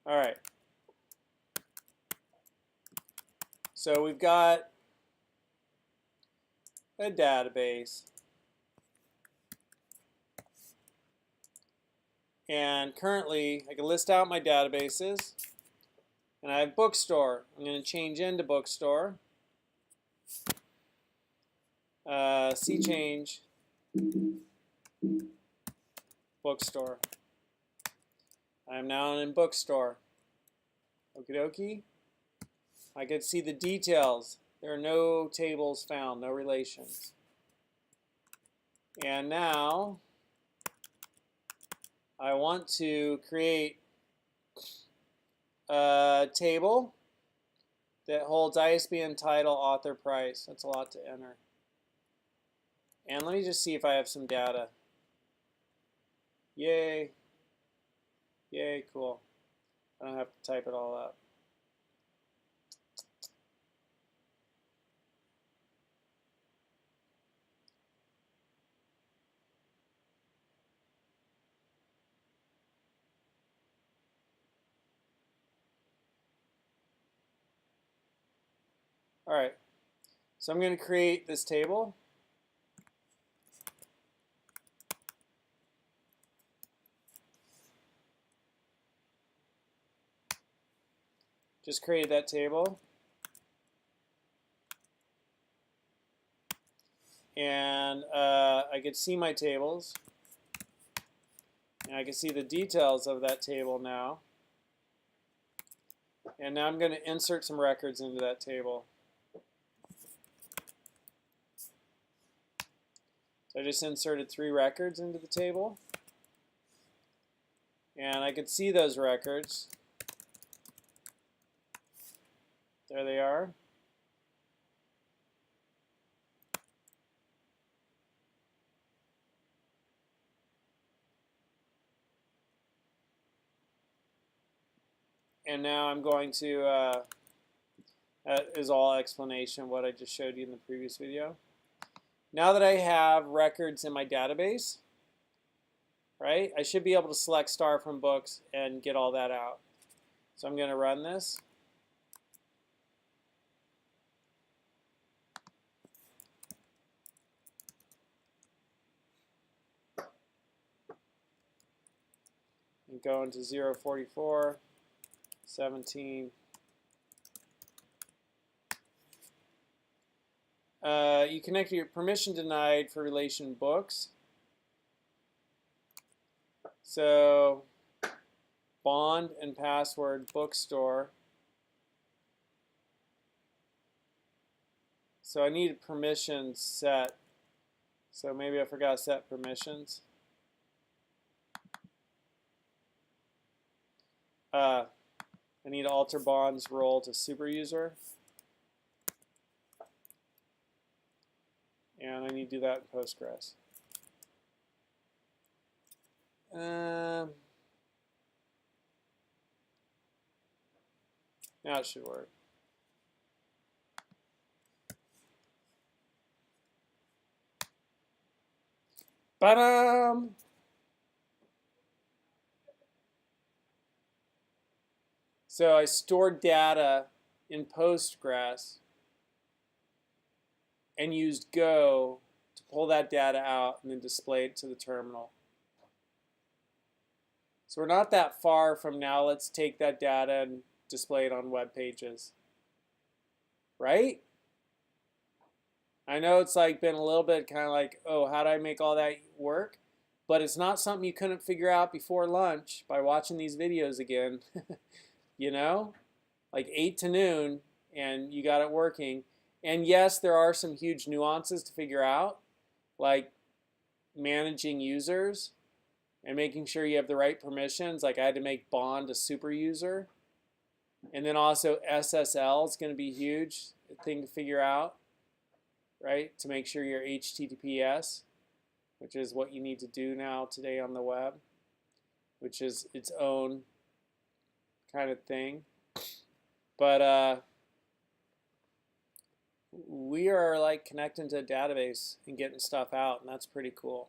All right. So we've got a database. And currently, I can list out my databases. And I have bookstore. I'm going to change into bookstore. Change bookstore. I'm now in bookstore. Okie dokie. I can see the details. There are no tables found, no relations. And now I want to create a table that holds ISBN, title, author, price. That's a lot to enter. And let me just see if I have some data. Yay. Yay, cool. I don't have to type it all up. All right. So I'm going to create this table. Just created that table. And I can see my tables. And I can see the details of that table now. And now I'm going to insert some records into that table. So I just inserted 3 records into the table. And I could see those records. There they are. And now I'm going to, that is all explanation of what I just showed you in the previous video. Now that I have records in my database, right, I should be able to select star from books and get all that out. So I'm going to run this. And go into 044, 17. You connect your permission denied for relation books. So bond and password bookstore. So I need permissions set. So maybe I forgot to set permissions. I need alter bonds role to super user. And I need to do that in Postgres. Now it should work. Ba-dum! So I stored data in Postgres and used Go to pull that data out and then display it to the terminal. So we're not that far from now. Let's take that data and display it on web pages. Right? I know it's like been a little bit kind of like, oh, how do I make all that work? But it's not something you couldn't figure out before lunch by watching these videos again. You know? Like 8 to noon, and you got it working. And yes, there are some huge nuances to figure out, like managing users and making sure you have the right permissions. Like I had to make Bond a super user. And then also SSL is going to be a huge thing to figure out, right? To make sure you're HTTPS, which is what you need to do now today on the web, which is its own kind of thing. But we are like connecting to a database and getting stuff out, and that's pretty cool.